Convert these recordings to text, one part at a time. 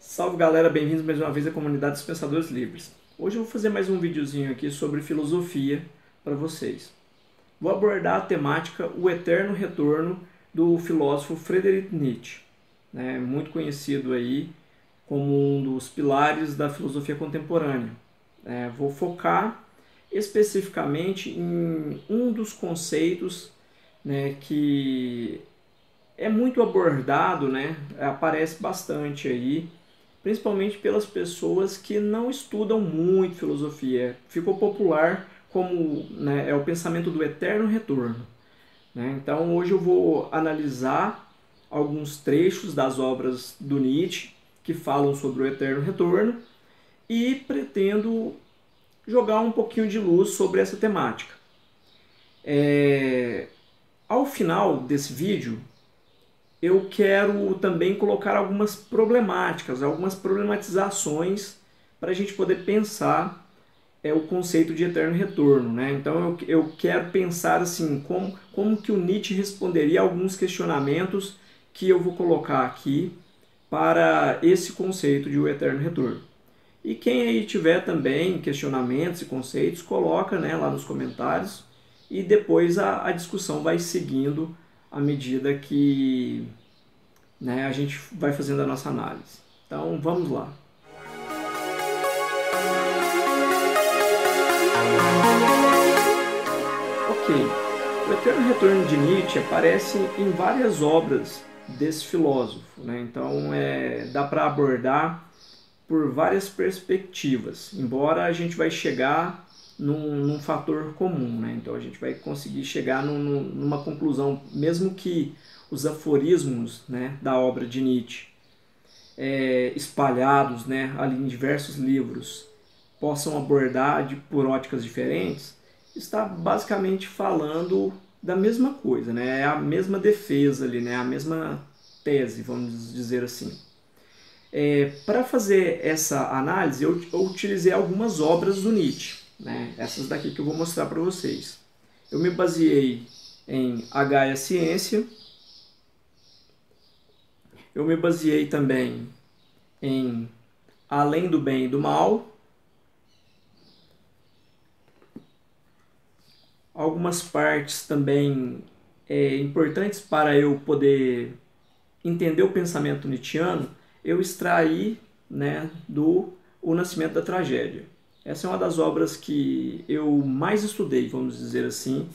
Salve galera, bem-vindos mais uma vez à comunidade dos Pensadores Livres. Hoje eu vou fazer mais um videozinho aqui sobre filosofia para vocês. Vou abordar a temática O Eterno Retorno do filósofo Friedrich Nietzsche, né, muito conhecido aí como um dos pilares da filosofia contemporânea. Vou focar especificamente em um dos conceitos, né, que é muito abordado, né, aparece bastante aí, principalmente pelas pessoas que não estudam muito filosofia. Ficou popular como, né, é o pensamento do eterno retorno, né? Então hoje eu vou analisar alguns trechos das obras do Nietzsche que falam sobre o eterno retorno e pretendo jogar um pouquinho de luz sobre essa temática. Ao final desse vídeo, eu quero também colocar algumas problemáticas, algumas problematizações para a gente poder pensar o conceito de eterno retorno, né? Então eu quero pensar assim, como que o Nietzsche responderia a alguns questionamentos que eu vou colocar aqui para esse conceito de o eterno retorno. E quem aí tiver também questionamentos e conceitos, coloca, né, lá nos comentários e depois a discussão vai seguindo à medida que, né, a gente vai fazendo a nossa análise. Então vamos lá. Ok, o Eterno Retorno de Nietzsche aparece em várias obras desse filósofo, né? Então dá para abordar por várias perspectivas, embora a gente vai chegar num fator comum, né? Então a gente vai conseguir chegar numa conclusão, mesmo que os aforismos, né, da obra de Nietzsche, espalhados, né, ali em diversos livros, possam abordar por óticas diferentes, está basicamente falando da mesma coisa, né? É a mesma defesa ali, né? A mesma tese, vamos dizer assim. Para fazer essa análise, eu utilizei algumas obras do Nietzsche, né? Essas daqui que eu vou mostrar para vocês. Eu me baseei em A Gaia Ciência, eu me baseei também em Além do Bem e do Mal, algumas partes também importantes para eu poder entender o pensamento nietzschiano, eu extraí, né, do O Nascimento da Tragédia. Essa é uma das obras que eu mais estudei, vamos dizer assim,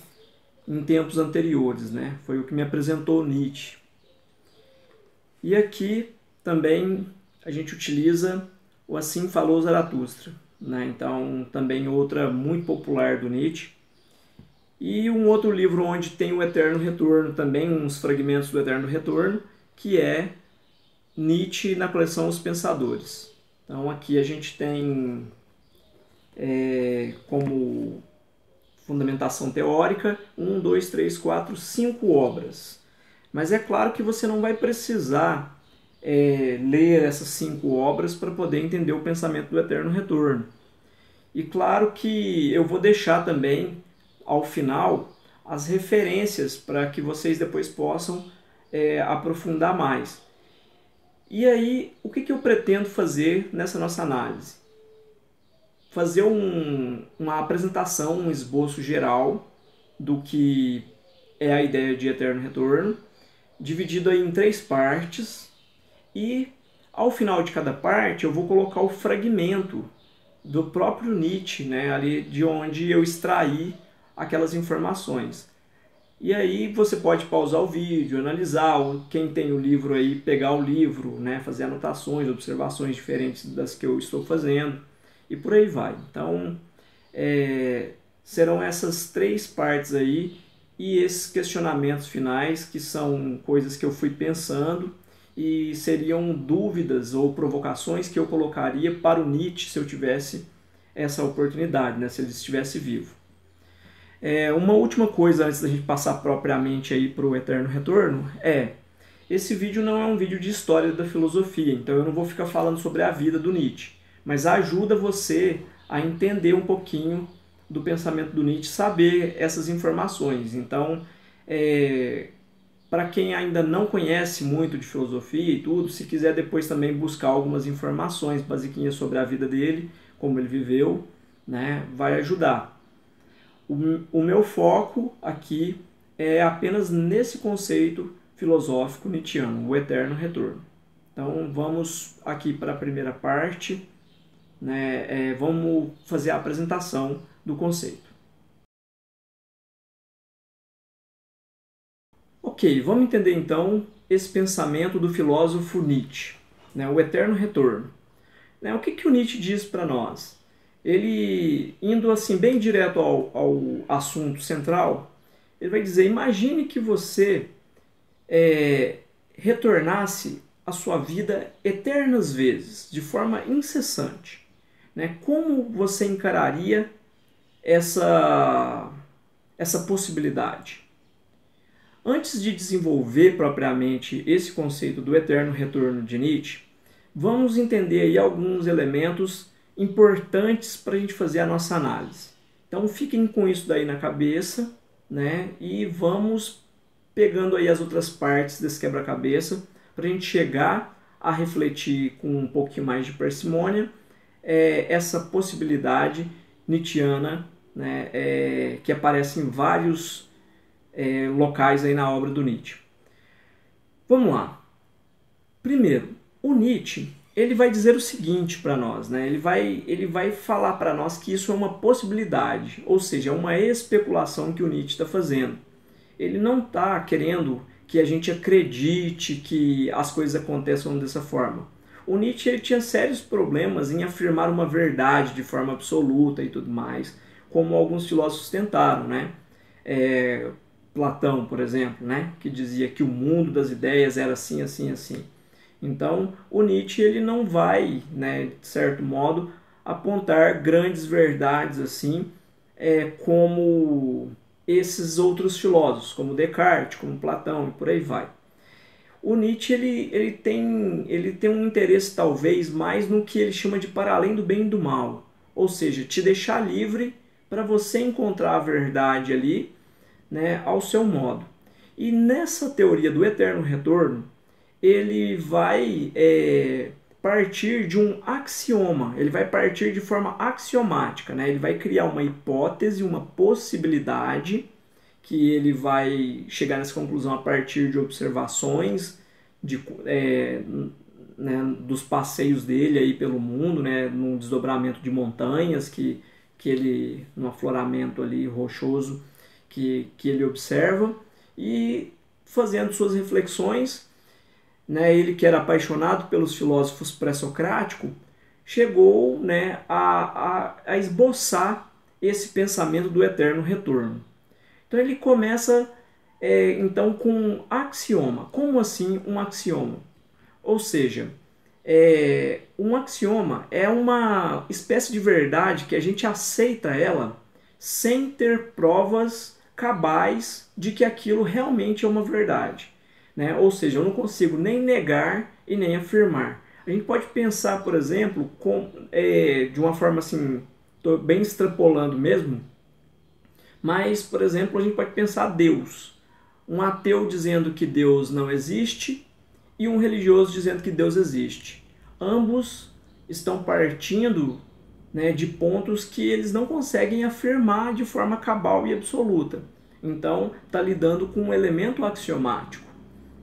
em tempos anteriores, né? Foi o que me apresentou Nietzsche. E aqui também a gente utiliza o Assim Falou Zaratustra, né? Então também outra muito popular do Nietzsche. E um outro livro onde tem o Eterno Retorno também, uns fragmentos do Eterno Retorno, que é Nietzsche na coleção Os Pensadores. Então aqui a gente tem como fundamentação teórica 1, 2, 3, 4, 5 obras. Mas é claro que você não vai precisar ler essas 5 obras para poder entender o pensamento do Eterno Retorno. E claro que eu vou deixar também, ao final, as referências para que vocês depois possam aprofundar mais. E aí, o que eu pretendo fazer nessa nossa análise? Fazer uma apresentação, um esboço geral do que é a ideia de eterno retorno, dividido aí em 3 partes, e ao final de cada parte eu vou colocar o fragmento do próprio Nietzsche, né, ali de onde eu extraí aquelas informações. E aí você pode pausar o vídeo, analisar, quem tem o livro aí, pegar o livro, né, fazer anotações, observações diferentes das que eu estou fazendo, e por aí vai. Então, serão essas 3 partes aí, e esses questionamentos finais, que são coisas que eu fui pensando, e seriam dúvidas ou provocações que eu colocaria para o Nietzsche se eu tivesse essa oportunidade, né, se ele estivesse vivo. Uma última coisa antes da gente passar propriamente aí para o Eterno Retorno esse vídeo não é um vídeo de história da filosofia, então eu não vou ficar falando sobre a vida do Nietzsche, mas ajuda você a entender um pouquinho do pensamento do Nietzsche, saber essas informações. Então, para quem ainda não conhece muito de filosofia e tudo, se quiser depois também buscar algumas informações basiquinhas sobre a vida dele, como ele viveu, né, vai ajudar. O meu foco aqui é apenas nesse conceito filosófico nietzschiano, o eterno retorno. Então vamos aqui para a primeira parte, né, vamos fazer a apresentação do conceito. Ok, vamos entender então esse pensamento do filósofo Nietzsche, né, o eterno retorno. Né, o que o Nietzsche diz para nós? Ele, indo assim bem direto ao assunto central, ele vai dizer, imagine que você retornasse à sua vida eternas vezes, de forma incessante. Né? Como você encararia essa possibilidade? Antes de desenvolver propriamente esse conceito do eterno retorno de Nietzsche, vamos entender aí alguns elementos importantes para a gente fazer a nossa análise. Então fiquem com isso daí na cabeça, né? E vamos pegando aí as outras partes desse quebra-cabeça para a gente chegar a refletir com um pouquinho mais de parcimônia essa possibilidade nietzschiana, né? Que aparece em vários locais aí na obra do Nietzsche. Vamos lá. Primeiro, o Nietzsche ele vai dizer o seguinte para nós, né? Ele vai falar para nós que isso é uma possibilidade, ou seja, é uma especulação que o Nietzsche está fazendo. Ele não está querendo que a gente acredite que as coisas aconteçam dessa forma. O Nietzsche ele tinha sérios problemas em afirmar uma verdade de forma absoluta e tudo mais, como alguns filósofos tentaram, né? Platão, por exemplo, né? Que dizia que o mundo das ideias era assim, assim, assim. Então, o Nietzsche ele não vai, né, de certo modo, apontar grandes verdades assim, como esses outros filósofos, como Descartes, como Platão e por aí vai. O Nietzsche ele tem um interesse talvez mais no que ele chama de para além do bem e do mal, ou seja, te deixar livre para você encontrar a verdade ali, né, ao seu modo. E nessa teoria do eterno retorno, ele vai partir de um axioma, ele vai partir de forma axiomática, né? Ele vai criar uma hipótese, uma possibilidade, que ele vai chegar nessa conclusão a partir de observações né, dos passeios dele aí pelo mundo, né, num desdobramento de montanhas, num afloramento ali rochoso que ele observa, e fazendo suas reflexões, né, ele que era apaixonado pelos filósofos pré-socráticos, chegou, né, a esboçar esse pensamento do eterno retorno. Então ele começa então com um axioma. Como assim um axioma? Ou seja, um axioma é uma espécie de verdade que a gente aceita ela sem ter provas cabais de que aquilo realmente é uma verdade. Né? Ou seja, eu não consigo nem negar e nem afirmar. A gente pode pensar, por exemplo, de uma forma assim, estou bem extrapolando mesmo, mas, por exemplo, a gente pode pensar Deus. Um ateu dizendo que Deus não existe e um religioso dizendo que Deus existe. Ambos estão partindo, né, de pontos que eles não conseguem afirmar de forma cabal e absoluta. Então, está lidando com um elemento axiomático.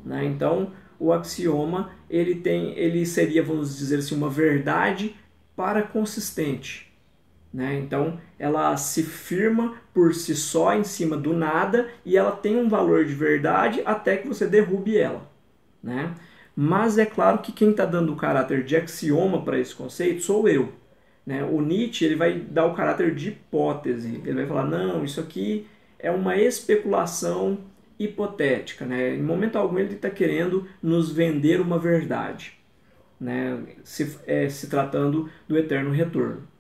Né? Então, o axioma ele seria, vamos dizer assim, uma verdade paraconsistente. Né? Então, ela se firma por si só em cima do nada e ela tem um valor de verdade até que você derrube ela. Né? Mas é claro que quem está dando o caráter de axioma para esse conceito sou eu. Né? O Nietzsche ele vai dar o caráter de hipótese. Ele vai falar, não, isso aqui é uma especulação hipotética. Né? Em momento algum ele está querendo nos vender uma verdade, né? Se tratando do eterno retorno.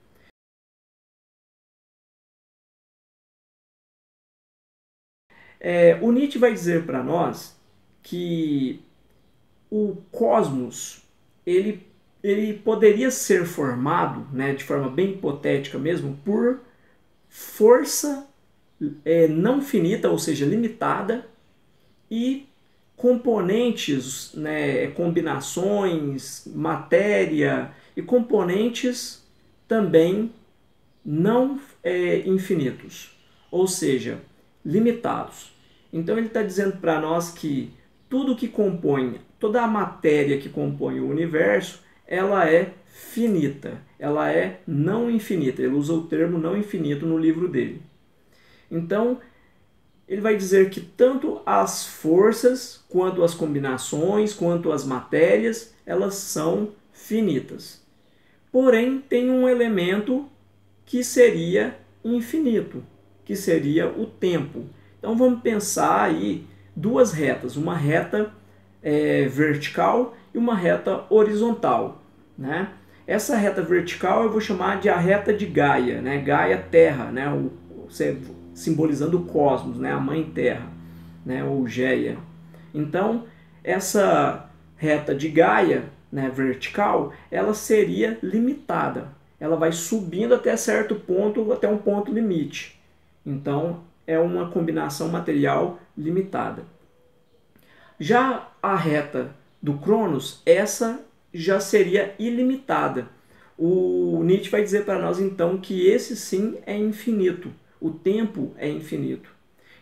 O Nietzsche vai dizer para nós que o cosmos ele poderia ser formado, né, de forma bem hipotética mesmo, por força não finita, ou seja, limitada, e componentes, né, combinações, matéria e componentes também não infinitos, ou seja, limitados. Então ele está dizendo para nós que tudo que compõe, toda a matéria que compõe o universo, ela é finita, ela é não infinita. Ele usa o termo não infinito no livro dele. Então, ele vai dizer que tanto as forças, quanto as combinações, quanto as matérias, elas são finitas. Porém, tem um elemento que seria infinito, que seria o tempo. Então vamos pensar aí duas retas, uma reta vertical e uma reta horizontal, né? Essa reta vertical eu vou chamar de a reta de Gaia, né? Gaia Terra, né? Simbolizando o cosmos, né? A Mãe Terra, né? Ou Geia. Então essa reta de Gaia, né, vertical, ela seria limitada. Ela vai subindo até certo ponto, até um ponto limite. Então é uma combinação material limitada. Já a reta do Cronos, essa já seria ilimitada. O Nietzsche vai dizer para nós então que esse sim é infinito. O tempo é infinito.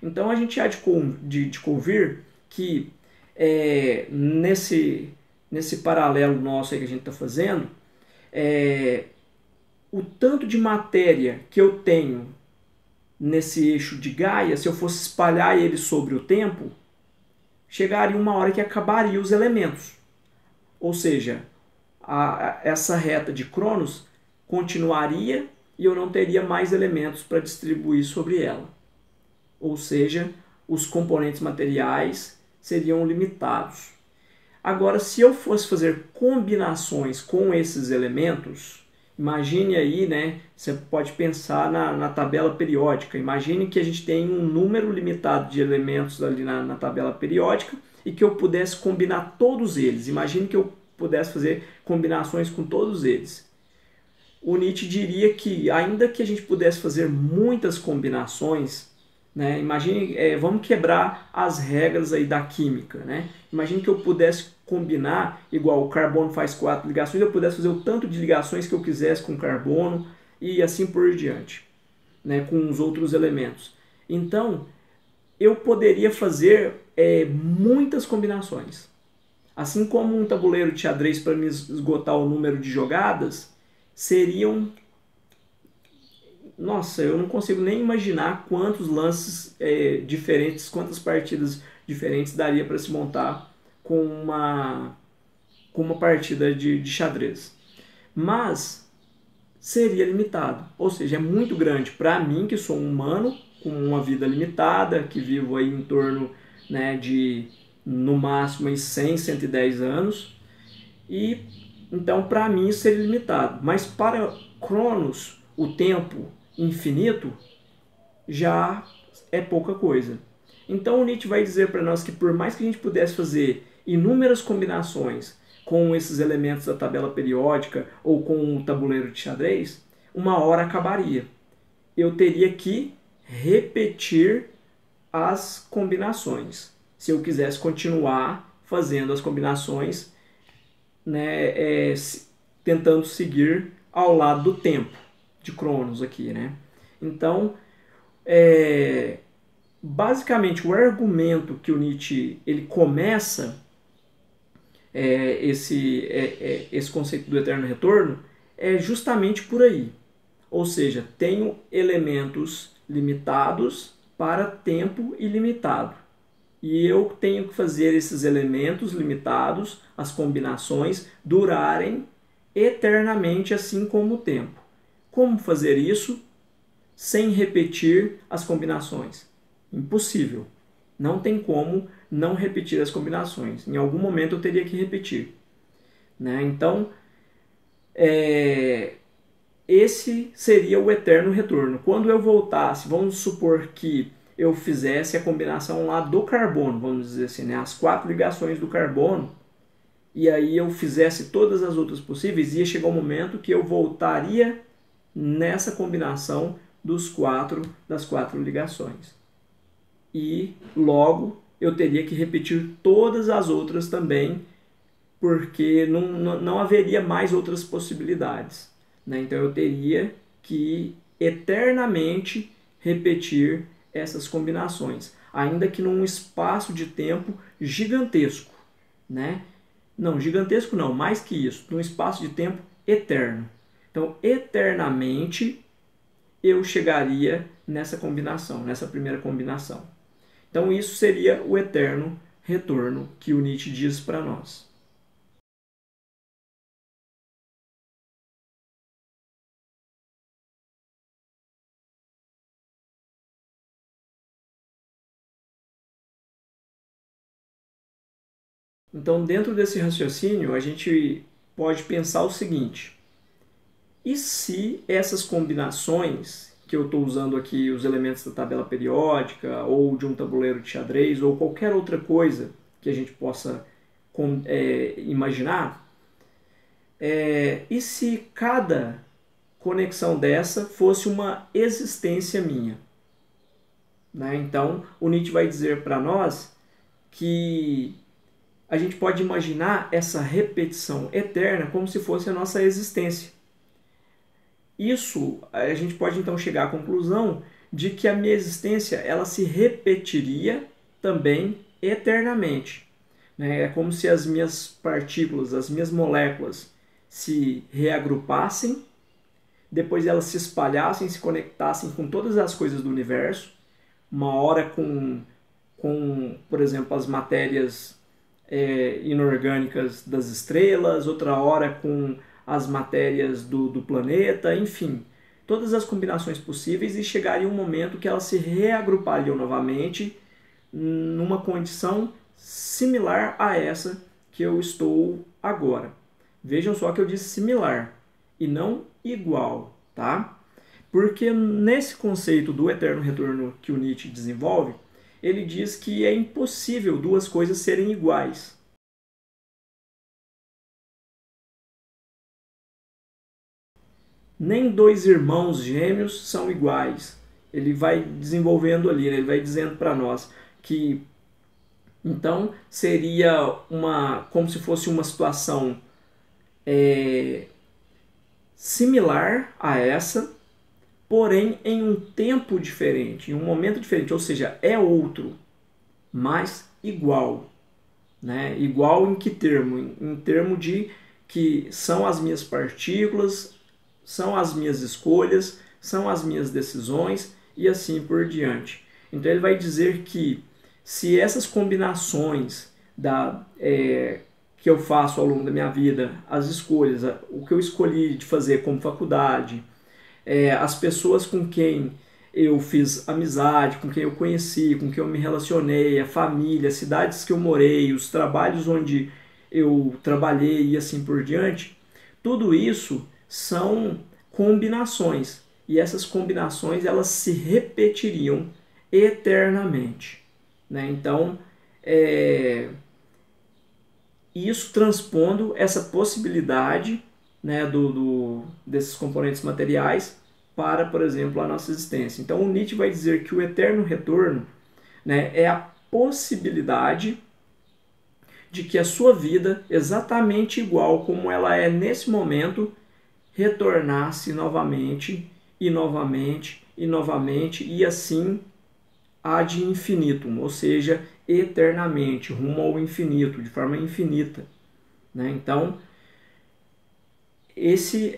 Então a gente há de convir que nesse paralelo nosso aí que a gente está fazendo, o tanto de matéria que eu tenho nesse eixo de Gaia, se eu fosse espalhar ele sobre o tempo, chegaria uma hora que acabaria os elementos. Ou seja, essa reta de Cronos continuaria e eu não teria mais elementos para distribuir sobre ela. Ou seja, os componentes materiais seriam limitados. Agora, se eu fosse fazer combinações com esses elementos, imagine aí, né? Você pode pensar na tabela periódica. Imagine que a gente tem um número limitado de elementos ali na tabela periódica e que eu pudesse combinar todos eles. Imagine que eu pudesse fazer combinações com todos eles. O Nietzsche diria que, ainda que a gente pudesse fazer muitas combinações, né? Imagine, vamos quebrar as regras aí da química, né? Imagine que eu pudesse combinar, igual o carbono faz 4 ligações, eu pudesse fazer o tanto de ligações que eu quisesse com carbono e assim por diante, né? Com os outros elementos. Então, eu poderia fazer muitas combinações. Assim como um tabuleiro de xadrez, para me esgotar o número de jogadas, seriam... Nossa, eu não consigo nem imaginar quantos lances diferentes, quantas partidas diferentes daria para se montar com uma partida de xadrez. Mas seria limitado, ou seja, é muito grande para mim, que sou um humano com uma vida limitada, que vivo aí em torno, né, de no máximo 100, 110 anos, e então para mim isso seria limitado. Mas para Cronos, o tempo infinito já é pouca coisa. Então o Nietzsche vai dizer para nós que por mais que a gente pudesse fazer inúmeras combinações com esses elementos da tabela periódica ou com o tabuleiro de xadrez, uma hora acabaria. Eu teria que repetir as combinações. Se eu quisesse continuar fazendo as combinações, né, tentando seguir ao lado do tempo de Cronos aqui, né? Então, basicamente, o argumento que o Nietzsche ele começa esse conceito do eterno retorno é justamente por aí. Ou seja, tenho elementos limitados para tempo ilimitado. E eu tenho que fazer esses elementos limitados, as combinações, durarem eternamente, assim como o tempo. Como fazer isso sem repetir as combinações? Impossível. Não tem como não repetir as combinações. Em algum momento eu teria que repetir, né? Então, esse seria o eterno retorno. Quando eu voltasse, vamos supor que eu fizesse a combinação lá do carbono, vamos dizer assim, né? As 4 ligações do carbono, e aí eu fizesse todas as outras possíveis, ia chegar um momento que eu voltaria nessa combinação das 4 ligações. E logo eu teria que repetir todas as outras também, porque não haveria mais outras possibilidades, né? Então eu teria que eternamente repetir essas combinações, ainda que num espaço de tempo gigantesco, né? Não, gigantesco não, mais que isso, num espaço de tempo eterno. Então, eternamente eu chegaria nessa combinação, nessa primeira combinação. Então, isso seria o eterno retorno que o Nietzsche diz para nós. Então, dentro desse raciocínio, a gente pode pensar o seguinte: e se essas combinações, que eu estou usando aqui os elementos da tabela periódica, ou de um tabuleiro de xadrez, ou qualquer outra coisa que a gente possa imaginar, e se cada conexão dessa fosse uma existência minha? Né? Então, o Nietzsche vai dizer para nós que a gente pode imaginar essa repetição eterna como se fosse a nossa existência. Isso, a gente pode então chegar à conclusão de que a minha existência ela se repetiria também eternamente. Né? É como se as minhas partículas, as minhas moléculas se reagrupassem, depois elas se espalhassem, se conectassem com todas as coisas do universo, uma hora por exemplo, as matérias inorgânicas das estrelas, outra hora com as matérias do planeta, enfim, todas as combinações possíveis, e chegaria um momento que elas se reagrupariam novamente numa condição similar a essa que eu estou agora. Vejam só que eu disse similar e não igual, tá? Porque nesse conceito do eterno retorno que o Nietzsche desenvolve, ele diz que é impossível duas coisas serem iguais. Nem dois irmãos gêmeos são iguais. Ele vai desenvolvendo ali, né? Ele vai dizendo para nós que então seria como se fosse uma situação similar a essa, porém em um tempo diferente, em um momento diferente, ou seja, é outro, mas igual. Né? Igual em que termo? Em termo de que são as minhas partículas, são as minhas escolhas, são as minhas decisões e assim por diante. Então ele vai dizer que se essas combinações que eu faço ao longo da minha vida, as escolhas, o que eu escolhi de fazer como faculdade, as pessoas com quem eu fiz amizade, com quem eu conheci, com quem eu me relacionei, a família, as cidades que eu morei, os trabalhos onde eu trabalhei e assim por diante, tudo isso são combinações. E essas combinações elas se repetiriam eternamente. Né? Então, isso transpondo essa possibilidade, né, desses componentes materiais para, por exemplo, a nossa existência. Então, o Nietzsche vai dizer que o eterno retorno, né, é a possibilidade de que a sua vida, exatamente igual como ela é nesse momento, retornasse novamente e novamente e novamente e assim ad infinitum, ou seja, eternamente, rumo ao infinito, de forma infinita. Né? Então, esse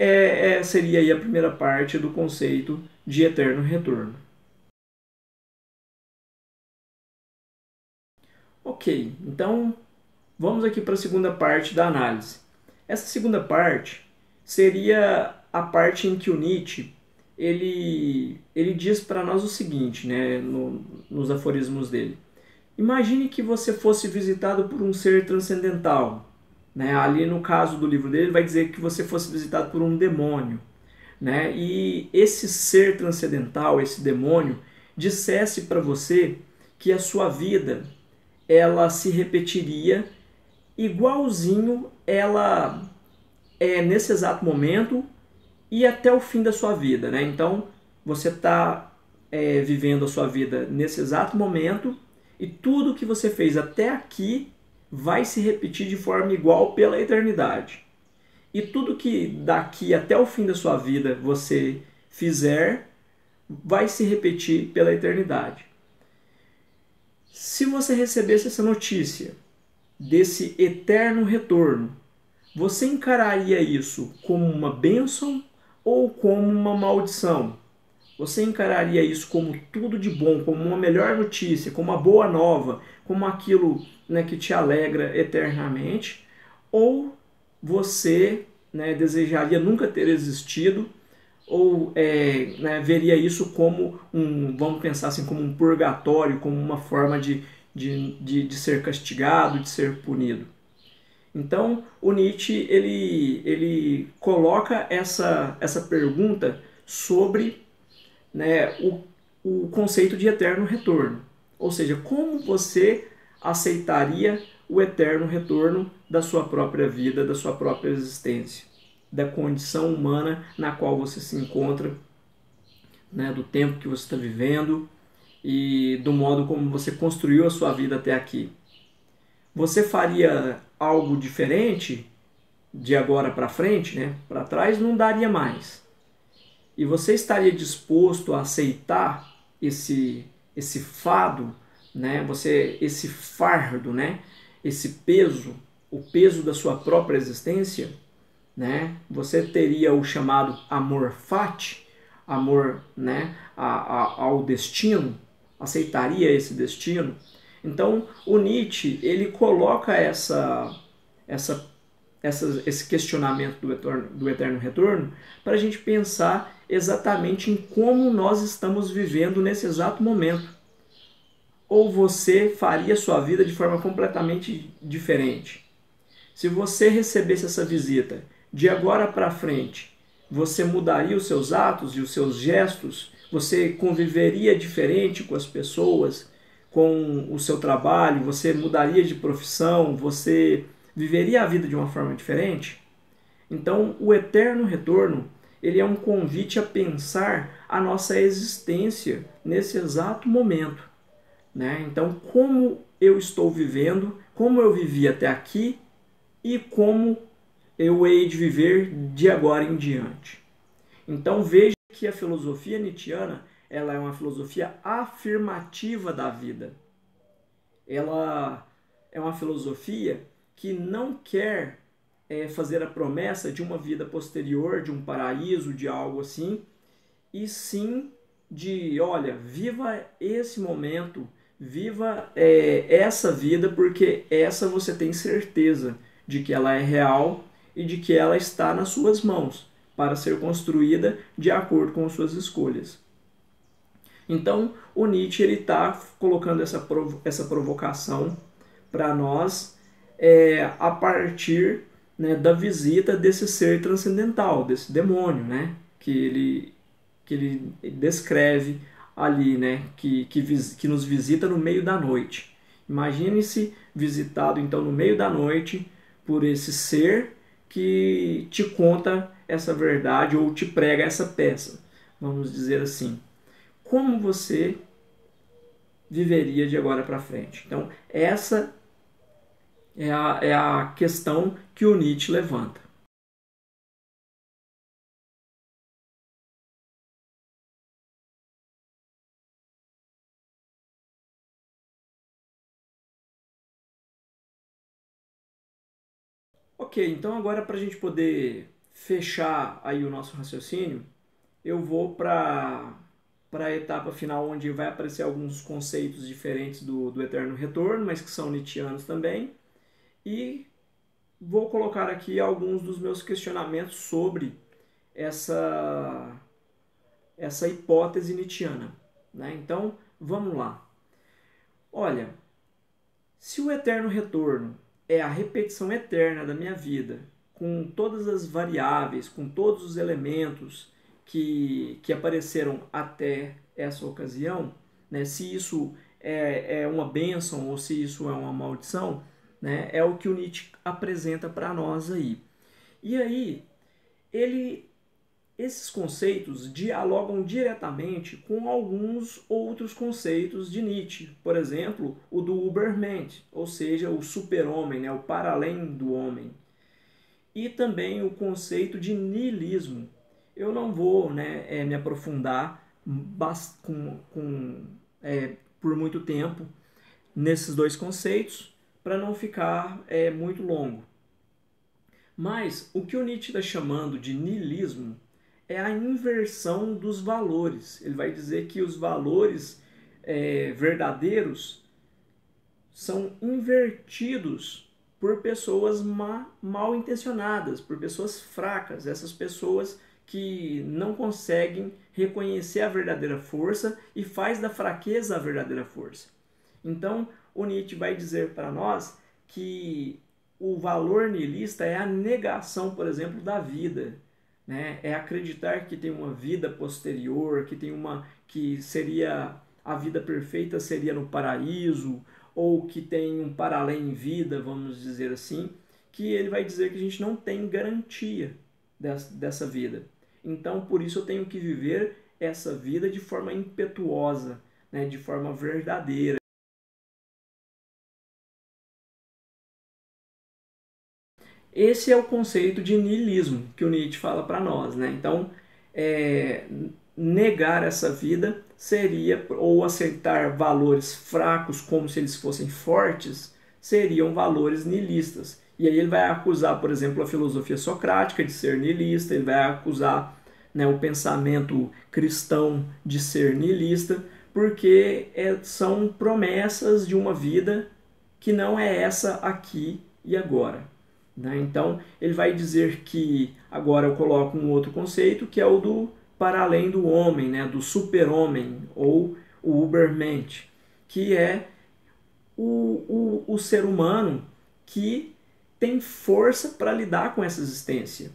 seria aí a primeira parte do conceito de eterno retorno. Ok, então vamos aqui para a segunda parte da análise. Essa segunda parte seria a parte em que o Nietzsche ele diz para nós o seguinte, né, nos aforismos dele. Imagine que você fosse visitado por um ser transcendental. Né? Ali no caso do livro dele, ele vai dizer que você fosse visitado por um demônio. Né? E esse ser transcendental, esse demônio, dissesse para você que a sua vida ela se repetiria igualzinho ela é nesse exato momento e até o fim da sua vida. Né? Então, você está vivendo a sua vida nesse exato momento E tudo que você fez até aqui vai se repetir de forma igual pela eternidade. E tudo que daqui até o fim da sua vida você fizer vai se repetir pela eternidade. Se você recebesse essa notícia desse eterno retorno, você encararia isso como uma bênção ou como uma maldição? Você encararia isso como tudo de bom, como uma melhor notícia, como uma boa nova, como aquilo, né, que te alegra eternamente? Ou você, né, desejaria nunca ter existido? Ou né, veria isso como vamos pensar assim, como um purgatório, como uma forma de ser castigado, de ser punido? Então, o Nietzsche ele coloca essa pergunta sobre, né, o conceito de eterno retorno. Ou seja, como você aceitaria o eterno retorno da sua própria vida, da sua própria existência, da condição humana na qual você se encontra, né, do tempo que você está vivendo e do modo como você construiu a sua vida até aqui? Você faria algo diferente de agora para frente, né? Para trás não daria mais. E você estaria disposto a aceitar esse fado, né? Esse fardo, né? Esse peso, o peso da sua própria existência, né? Você teria o chamado amor fati, amor, né, ao destino, aceitaria esse destino? Então, o Nietzsche, ele coloca esse questionamento do eterno retorno para a gente pensar exatamente em como nós estamos vivendo nesse exato momento. Ou você faria sua vida de forma completamente diferente? Se você recebesse essa visita de agora para frente, você mudaria os seus atos e os seus gestos? Você conviveria diferente com as pessoas, com o seu trabalho? Você mudaria de profissão? Você viveria a vida de uma forma diferente? Então, o eterno retorno, ele é um convite a pensar a nossa existência nesse exato momento, né? Então, como eu estou vivendo, como eu vivi até aqui e como eu hei de viver de agora em diante. Então veja que a filosofia nietzschiana, ela é uma filosofia afirmativa da vida. Ela é uma filosofia que não quer fazer a promessa de uma vida posterior, de um paraíso, de algo assim, e sim de, olha, viva esse momento, viva essa vida, porque essa você tem certeza de que ela é real e de que ela está nas suas mãos para ser construída de acordo com suas escolhas. Então, o Nietzsche está colocando essa provocação para nós a partir, né, da visita desse ser transcendental, desse demônio, né, que ele descreve ali, né, que nos visita no meio da noite. Imagine-se visitado então no meio da noite por esse ser que te conta essa verdade ou te prega essa peça, vamos dizer assim. Como você viveria de agora para frente? Então, essa é a questão que o Nietzsche levanta. Ok, então agora para a gente poder fechar aí o nosso raciocínio, eu vou para a etapa final, onde vai aparecer alguns conceitos diferentes do eterno retorno, mas que são nietzschianos também, e vou colocar aqui alguns dos meus questionamentos sobre essa, essa hipótese nietzschiana, né? Então, vamos lá. Olha, se o eterno retorno é a repetição eterna da minha vida, com todas as variáveis, com todos os elementos que apareceram até essa ocasião, né, se isso é uma bênção ou se isso é uma maldição, né, é o que o Nietzsche apresenta para nós aí. E aí, ele Esses conceitos dialogam diretamente com alguns outros conceitos de Nietzsche, por exemplo, o do Übermensch, ou seja, o super-homem, né, o para-além do homem, e também o conceito de niilismo. Eu não vou, né, me aprofundar por muito tempo nesses dois conceitos para não ficar muito longo. Mas o que o Nietzsche está chamando de niilismo é a inversão dos valores. Ele vai dizer que os valores verdadeiros são invertidos por pessoas mal intencionadas, por pessoas fracas, essas pessoas que não conseguem reconhecer a verdadeira força e faz da fraqueza a verdadeira força. Então, o Nietzsche vai dizer para nós que o valor niilista é a negação, por exemplo, da vida, né? É acreditar que tem uma vida posterior, que seria a vida perfeita seria no paraíso, ou que tem um para-além vida, vamos dizer assim, que ele vai dizer que a gente não tem garantia dessa vida. Então, por isso eu tenho que viver essa vida de forma impetuosa, né? De forma verdadeira. Esse é o conceito de niilismo que o Nietzsche fala para nós, né? Então, negar essa vida seria, ou aceitar valores fracos como se eles fossem fortes, seriam valores niilistas. E aí ele vai acusar, por exemplo, a filosofia socrática de ser niilista, ele vai acusar, né, o pensamento cristão de ser niilista, porque são promessas de uma vida que não é essa aqui e agora. Né? Então, ele vai dizer que, agora eu coloco um outro conceito, que é o do para além do homem, né? Do super-homem, ou o Übermensch, que é o ser humano que tem força para lidar com essa existência.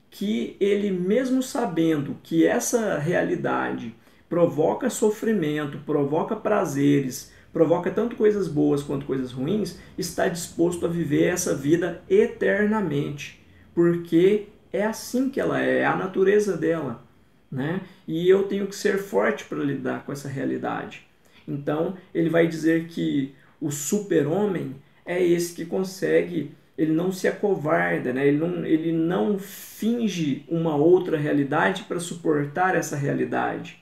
Que ele, mesmo sabendo que essa realidade provoca sofrimento, provoca prazeres, provoca tanto coisas boas quanto coisas ruins, está disposto a viver essa vida eternamente, porque é assim que ela é a natureza dela, né? E eu tenho que ser forte para lidar com essa realidade. Então, ele vai dizer que o super-homem é esse que consegue, ele não se acovarda, né? Ele não finge uma outra realidade para suportar essa realidade,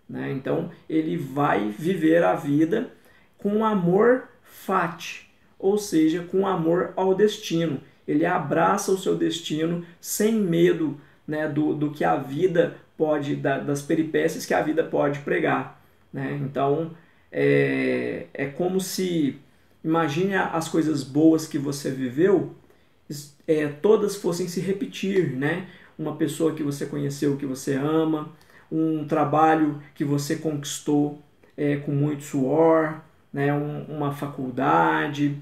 né? Então, ele vai viver a vida com amor fati, ou seja, com amor ao destino. Ele abraça o seu destino sem medo, né, do que a vida pode, das peripécias que a vida pode pregar. Né? Então, é como se, imagine as coisas boas que você viveu, todas fossem se repetir, né? Uma pessoa que você conheceu, que você ama, um trabalho que você conquistou com muito suor, né? Uma faculdade,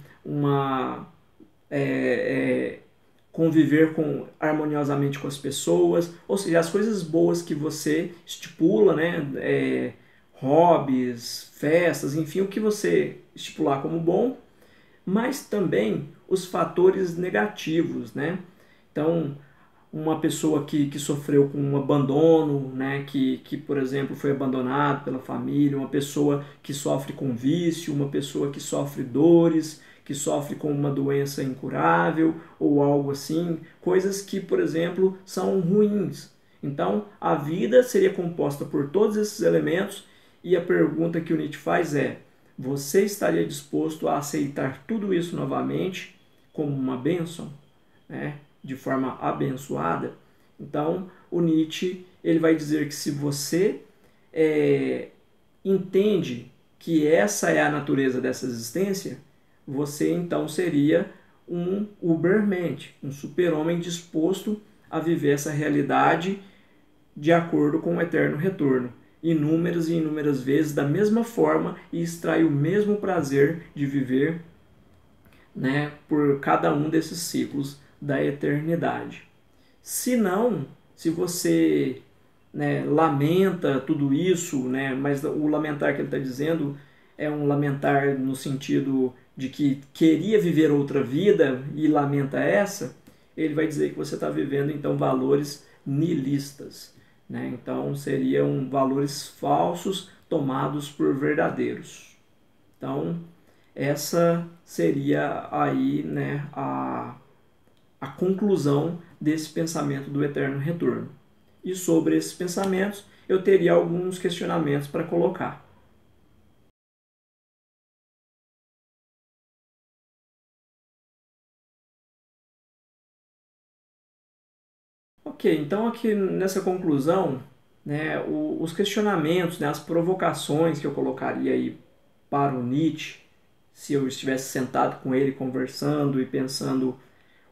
conviver harmoniosamente com as pessoas, ou seja, as coisas boas que você estipula, né? Hobbies, festas, enfim, o que você estipular como bom, mas também os fatores negativos, né? Então, uma pessoa que sofreu com um abandono, né? que, por exemplo, foi abandonado pela família, uma pessoa que sofre com vício, uma pessoa que sofre dores, que sofre com uma doença incurável ou algo assim, coisas que, por exemplo, são ruins. Então, a vida seria composta por todos esses elementos e a pergunta que o Nietzsche faz é: você estaria disposto a aceitar tudo isso novamente como uma bênção, né? De forma abençoada? Então, o Nietzsche ele vai dizer que se você entende que essa é a natureza dessa existência, você então seria um Übermensch, um super-homem disposto a viver essa realidade de acordo com o eterno retorno, inúmeras e inúmeras vezes da mesma forma, e extrair o mesmo prazer de viver, né, por cada um desses ciclos da eternidade. Se não, se você, né, lamenta tudo isso, né, mas o lamentar que ele está dizendo é um lamentar no sentido de que queria viver outra vida e lamenta essa, ele vai dizer que você está vivendo então valores nihilistas, né? Então seriam valores falsos tomados por verdadeiros. Então essa seria aí, né, a conclusão desse pensamento do eterno retorno. E sobre esses pensamentos eu teria alguns questionamentos para colocar. Ok, então aqui nessa conclusão, né, os questionamentos, né, as provocações que eu colocaria aí para o Nietzsche, se eu estivesse sentado com ele conversando e pensando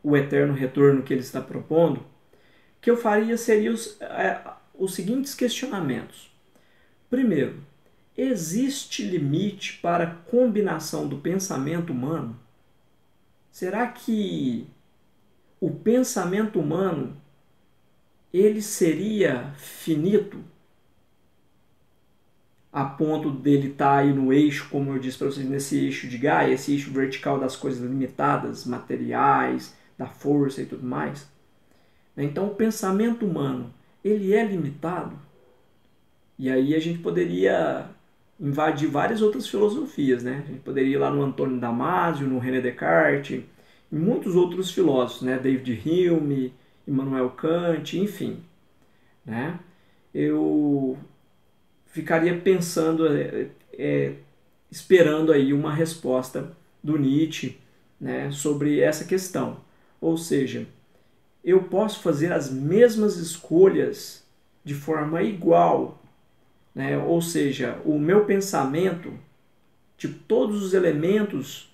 o eterno retorno que ele está propondo, que eu faria seria os seguintes questionamentos. Primeiro, existe limite para a combinação do pensamento humano? Será que o pensamento humano ele seria finito a ponto dele estar aí no eixo, como eu disse para vocês, nesse eixo de Gaia, esse eixo vertical das coisas limitadas, materiais, da força e tudo mais? Então o pensamento humano, ele é limitado? E aí a gente poderia invadir várias outras filosofias, né? A gente poderia ir lá no Antônio Damasio, no René Descartes, e muitos outros filósofos, né? David Hume, Immanuel Kant, enfim, né? Eu ficaria pensando, esperando aí uma resposta do Nietzsche, né, sobre essa questão. Ou seja, eu posso fazer as mesmas escolhas de forma igual, né? Ou seja, o meu pensamento, tipo, todos os elementos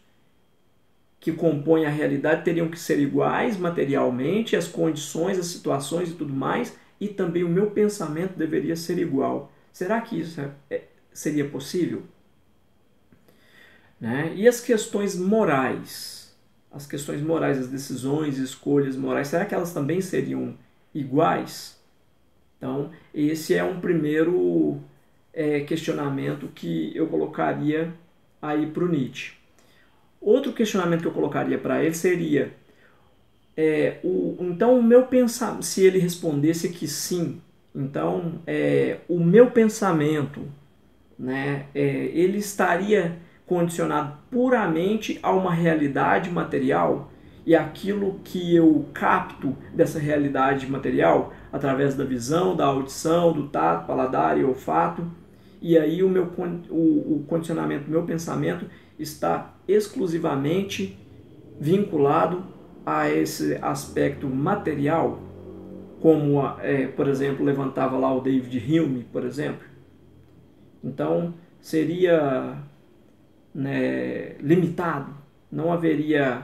que compõem a realidade teriam que ser iguais materialmente, as condições, as situações e tudo mais, e também o meu pensamento deveria ser igual. Será que isso seria possível? Né? E as questões morais? As questões morais, as decisões, escolhas morais, será que elas também seriam iguais? Então, esse é um primeiro questionamento que eu colocaria aí para o Nietzsche. Outro questionamento que eu colocaria para ele seria, então o meu pensamento, se ele respondesse que sim, então o meu pensamento, né, ele estaria condicionado puramente a uma realidade material, e aquilo que eu capto dessa realidade material através da visão, da audição, do tato, paladar e olfato, e aí o condicionamento do meu pensamento está exclusivamente vinculado a esse aspecto material, como, por exemplo, levantava lá o David Hume, por exemplo. Então, seria, né, limitado, não haveria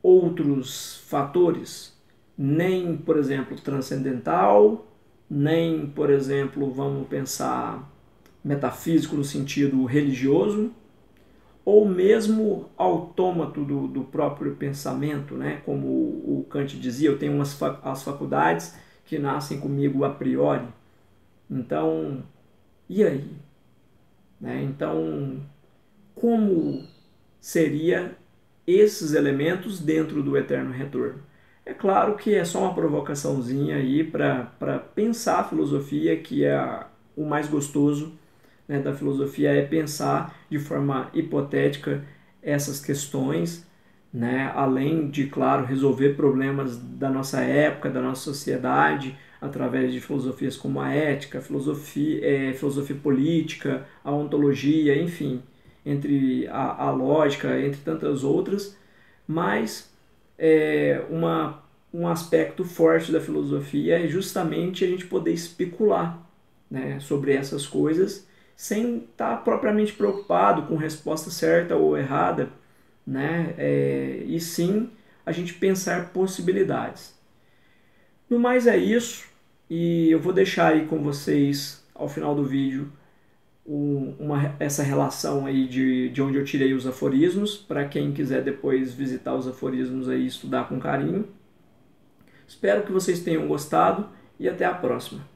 outros fatores, nem, por exemplo, transcendental, nem, por exemplo, vamos pensar metafísico no sentido religioso, ou mesmo autômato do próprio pensamento, né? Como o Kant dizia, eu tenho as faculdades que nascem comigo a priori. Então, e aí? Né? Então, como seria esses elementos dentro do eterno retorno? É claro que é só uma provocaçãozinha aí para pensar a filosofia, que é o mais gostoso, né, da filosofia, é pensar de forma hipotética essas questões, né, além de, claro, resolver problemas da nossa época, da nossa sociedade, através de filosofias como a ética, filosofia política, a ontologia, enfim, entre a lógica, entre tantas outras, mas um aspecto forte da filosofia é justamente a gente poder especular, né, sobre essas coisas sem estar propriamente preocupado com resposta certa ou errada, né, e sim a gente pensar possibilidades. No mais é isso, e eu vou deixar aí com vocês ao final do vídeo essa relação aí de onde eu tirei os aforismos, para quem quiser depois visitar os aforismos aí e estudar com carinho. Espero que vocês tenham gostado e até a próxima.